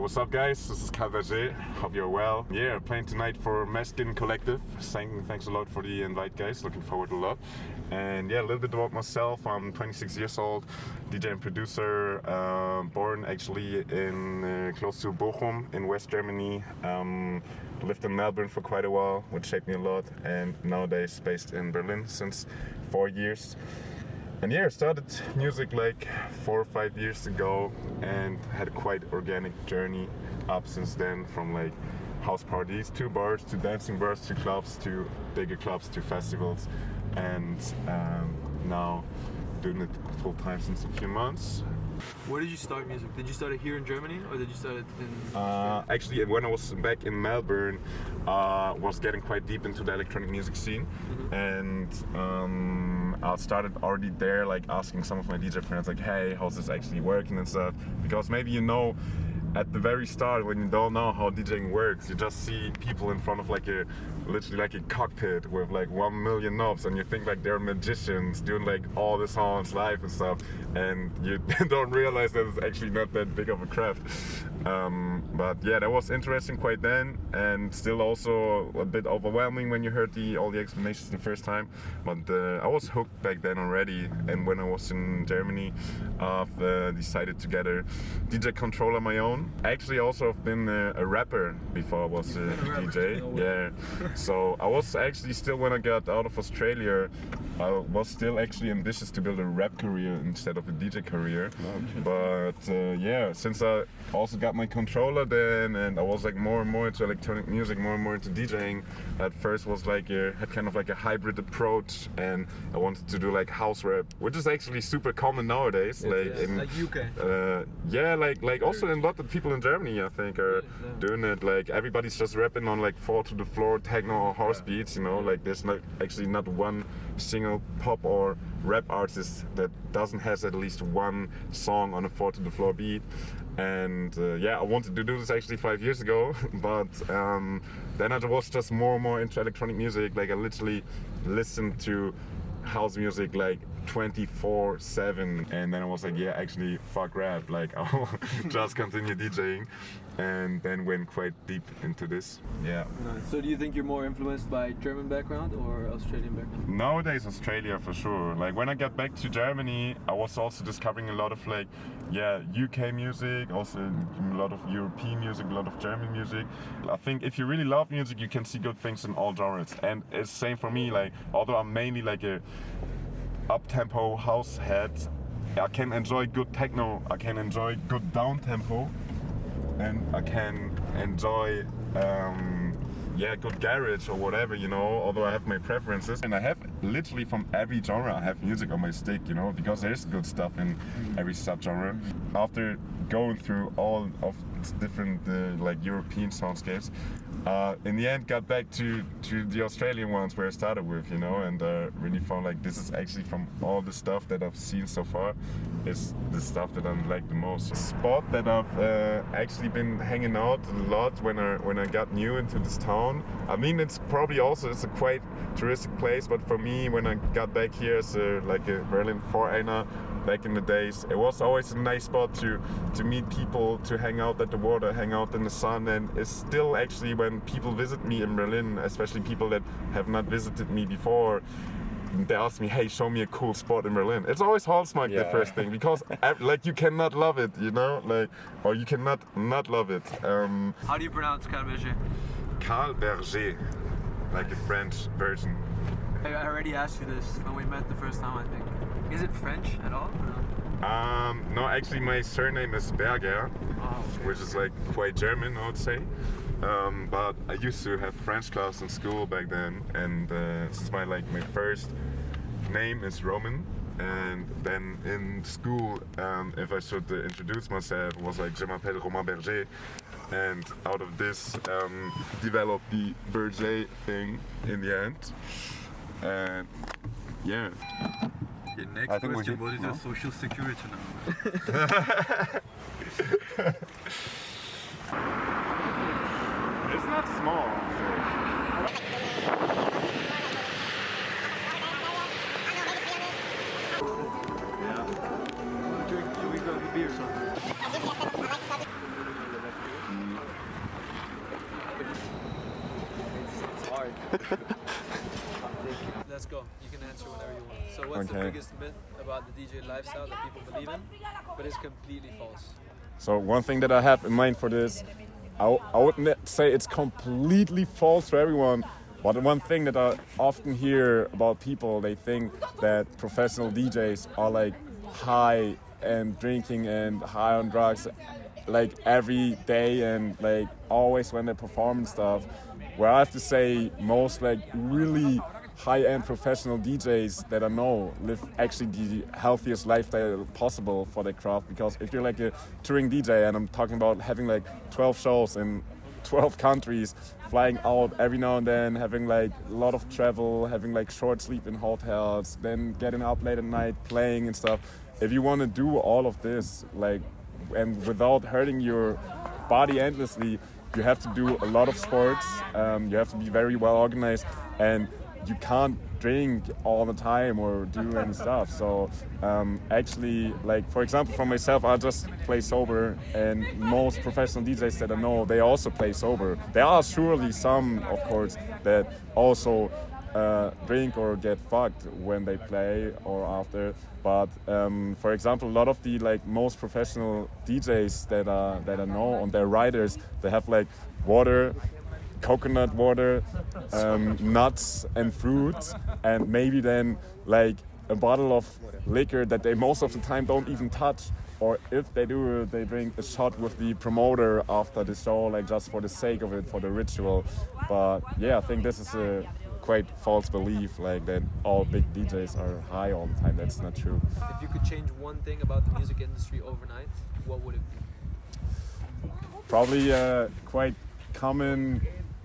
what's up guys? This is Carl Bergé. Hope you're well. Yeah, playing tonight for Mesken Collective. Thanks a lot for the invite, guys. Looking forward a lot. And yeah, a little bit about myself. I'm 26 years old, DJ and producer. Born actually in close to Bochum in West Germany. Lived in Melbourne for quite a while, which shaped me a lot. And nowadays based in Berlin since 4 years. And yeah, I started music like 4 or 5 years ago and had a quite organic journey up since then, from like house parties to bars to dancing bars to clubs to bigger clubs to festivals, and now doing it full time since a few months. Where did you start music? Did you start it here in Germany or did you start it in Actually, when I was back in Melbourne, was getting quite deep into the electronic music scene, and I started already there, like asking some of my DJ friends, like, hey, how's this actually working and stuff? Because maybe at the very start, when you don't know how DJing works, you just see people in front of literally like a cockpit with like 1 million knobs, and you think like they're magicians doing like all the sounds live and stuff, and you don't realize that it's actually not that big of a craft. But yeah, that was interesting quite then, and still also a bit overwhelming when you heard all the explanations the first time. But I was hooked back then already, and when I was in Germany, I've decided to get a DJ controller of my own. Actually, also I've been a rapper before I was a DJ. Yeah, so I was actually still, when I got out of Australia, I was still actually ambitious to build a rap career instead of a DJ career. But yeah, since I also got my controller then, and I was like more and more into electronic music, more and more into DJing. At first was had kind of like a hybrid approach, and I wanted to do like house rap, which is actually super common nowadays. Like UK. Yeah, like also a lot of people in Germany, I think, are doing it. Like everybody's just rapping on like 4 to the floor techno or house beats, Like there's not one single pop or rap artist that doesn't has at least one song on a 4 to the floor beat. And yeah, I wanted to do this actually 5 years ago, but then I was just more and more into electronic music. Like I literally listened to house music like 24/7, and then I was like, yeah, actually fuck rap, like I'll just continue DJing, and then went quite deep into this. Yeah. Nice. So do you think you're more influenced by German background or Australian background? Nowadays Australia for sure. Like when I got back to Germany, I was also discovering a lot of UK music, also a lot of European music, a lot of German music. I think if you really love music, you can see good things in all genres, and it's same for me. Like although I'm mainly like a up-tempo house head, I can enjoy good techno, I can enjoy good down-tempo, and I can enjoy good garage or whatever, although I have my preferences. And I have literally from every genre, I have music on my stick, because there's good stuff in every subgenre. After going through all of different European soundscapes, in the end got back to the Australian ones where I started with, and really found like this is actually, from all the stuff that I've seen so far, is the stuff that I like the most. A spot that I've actually been hanging out a lot when I got new into this town. I mean, it's probably also, it's a quite touristic place, but for me, when I got back here as a Berlin foreigner back in the days, it was always a nice spot to meet people, to hang out at the water, hang out in the sun. And it's still actually, when people visit me in Berlin, especially people that have not visited me before, they ask me, hey, show me a cool spot in Berlin. It's always Hallsmark, the first thing, because you cannot love it, or you cannot not love it. How do you pronounce Carl Bergé? Carl Bergé, like a French version. I already asked you this when we met the first time, I think. Is it French at all? No, actually my surname is Bergé, which is like quite German, I would say. But I used to have French class in school back then, and since my first name is Roman, and then in school, if I should introduce myself, it was like Je m'appelle Romain Berger, and out of this developed the Berger thing in the end, and yeah. The next question, what is your social security number? It's not small. Yeah. Should we grab a beer or something? Let's go. You can answer whenever you want. So what's the Okay. biggest myth about the DJ lifestyle that people believe in, but is completely false? So one thing that I have in mind for this, I wouldn't say it's completely false for everyone, but one thing that I often hear about people, they think that professional DJs are like high and drinking and high on drugs like every day and like always when they perform and stuff. Where I have to say most like really high-end professional DJs that I know live actually the healthiest lifestyle possible for their craft, because if you're like a touring DJ, and I'm talking about having like 12 shows in 12 countries, flying out every now and then, having like a lot of travel, having like short sleep in hotels, then getting up late at night, playing and stuff. If you want to do all of this, like, and without hurting your body endlessly, you have to do a lot of sports, you have to be very well organized, and you can't drink all the time or do any stuff. So actually, like for example, for myself, I just play sober, and most professional DJs that I know, they also play sober. There are surely some, of course, that also drink or get fucked when they play or after. But for example, a lot of the like most professional DJs that I know on their riders, they have like water, coconut water, nuts and fruits, and maybe then like a bottle of liquor that they most of the time don't even touch, or if they do, they drink a shot with the promoter after the show, like just for the sake of it, for the ritual. But yeah, I think this is a quite false belief, like that all big DJs are high all the time. That's not true. If you could change one thing about the music industry overnight, what would it be? Probably quite common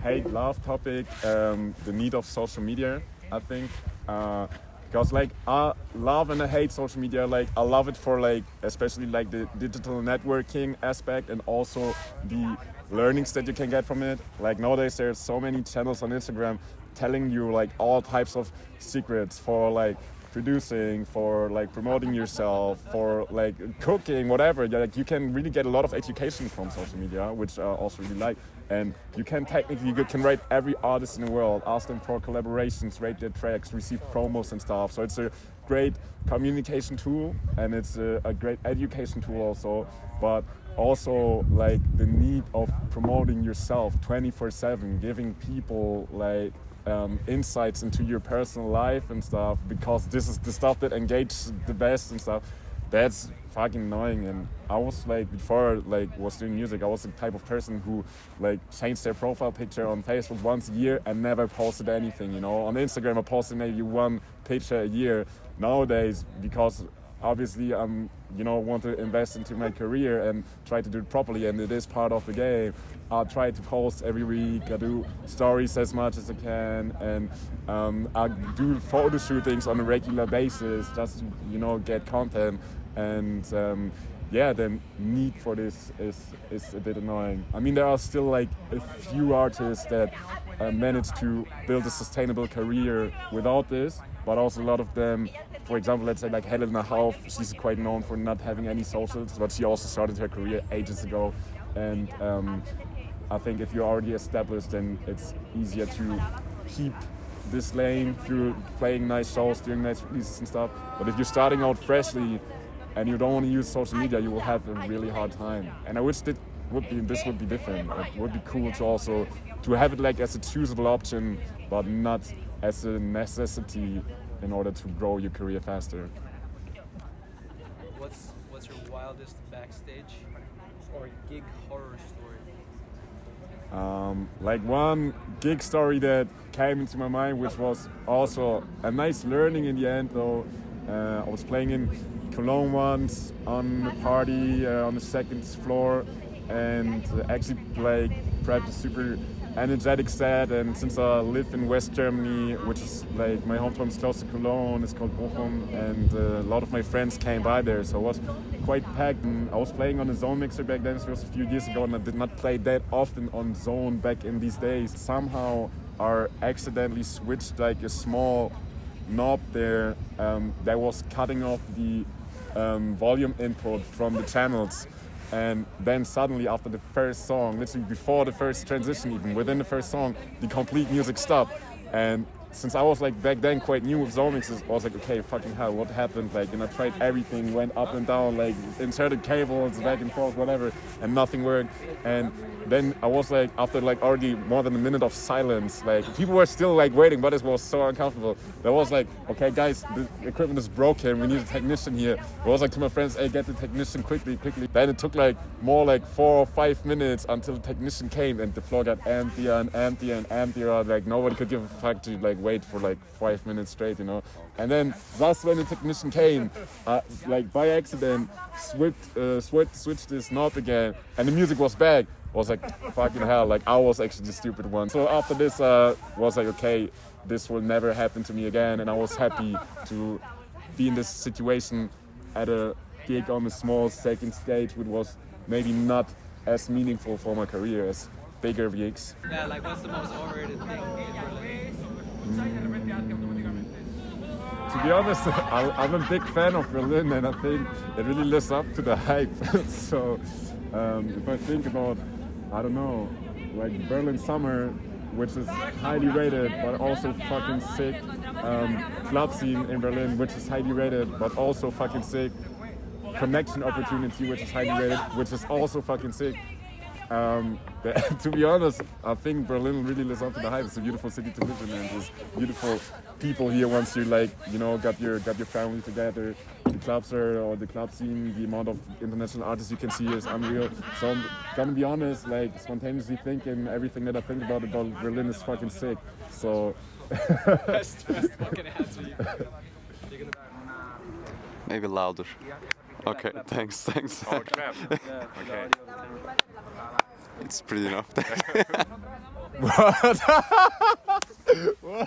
hate-love topic, the need of social media, I think. Because like I love and I hate social media. Like I love it for like especially like the digital networking aspect and also the learnings that you can get from it. Like nowadays there's so many channels on Instagram telling you like all types of secrets for like producing, for like promoting yourself, for like cooking, whatever. Yeah, like you can really get a lot of education from social media, which I also really like. And you can rate every artist in the world, ask them for collaborations, rate their tracks, receive promos and stuff. So it's a great communication tool, and it's a great education tool also. But also like the need of promoting yourself 24/7, giving people like insights into your personal life and stuff, because this is the stuff that engages the best and stuff. That's fucking annoying. And I was like, before like was doing music, I was the type of person who like changed their profile picture on Facebook once a year and never posted anything, you know. On Instagram I posted maybe one picture a year. Nowadays, because obviously I'm, you know, want to invest into my career and try to do it properly, and it is part of the game. I try to post every week, I do stories as much as I can, and I do photo shootings on a regular basis just to, you know, get content. And yeah, the need for this is a bit annoying. I mean, there are still like a few artists that manage to build a sustainable career without this, but also a lot of them, for example, let's say like Helena Hauf, she's quite known for not having any socials, but she also started her career ages ago. And I think if you're already established, then it's easier to keep this lane through playing nice shows, doing nice releases and stuff. But if you're starting out freshly and you don't want to use social media, you will have a really hard time. And I wish this would be different. It would be cool to also to have it like as a choosable option, but not as a necessity in order to grow your career faster. What's your wildest backstage or gig horror story? Like one gig story that came into my mind, which was also a nice learning in the end though. I was playing in Cologne once on a party on the second floor, and actually played prepped a super energetic set. And since I live in West Germany, which is like my hometown is close to Cologne, it's called Bochum, and a lot of my friends came by there, so it was quite packed. And I was playing on a Zone mixer back then, so it was a few years ago, and I did not play that often on Zone back in these days. Somehow I accidentally switched like a small knob there that was cutting off the volume input from the channels. And then suddenly after the first song, literally before the first transition even, within the first song, the complete music stopped. And since I was like back then quite new with zone mixes, I was like, okay, fucking hell, what happened? Like, and I tried everything, went up and down, like inserted cables back and forth, whatever, and nothing worked. And then I was like, after like already more than a minute of silence, like people were still like waiting, but it was so uncomfortable. There was like, okay, guys, the equipment is broken. We need a technician here. I was like to my friends, hey, get the technician quickly. Then it took like more like 4 or 5 minutes until the technician came, and the floor got emptier and emptier and emptier. Like nobody could give a fuck to like wait for like 5 minutes straight, you know. And then just when the technician came, like by accident, switched this knob again, and the music was back. I was like, fucking hell, like I was actually the stupid one. So after this, was like, okay, this will never happen to me again, and I was happy to be in this situation at a gig on a small second stage, which was maybe not as meaningful for my career as bigger gigs. Yeah, like what's the most overrated thing in Berlin? To be honest, I'm a big fan of Berlin, and I think it really lives up to the hype. So if I think about, I don't know, like Berlin Summer, which is highly rated but also fucking sick, club scene in Berlin, which is highly rated but also fucking sick, connection opportunity, which is highly rated, which is also fucking sick. To be honest, I think Berlin really lives up to the hype. It's a beautiful city to live in, and there's beautiful people here. Once you like, you know, got your family together, the clubs or the club scene, the amount of international artists you can see is unreal. So I'm gonna be honest, like spontaneously thinking everything that I think about Berlin is fucking sick. So Best fucking answer you can. Maybe louder. Okay, thanks. oh crap. Okay. It's pretty enough. What?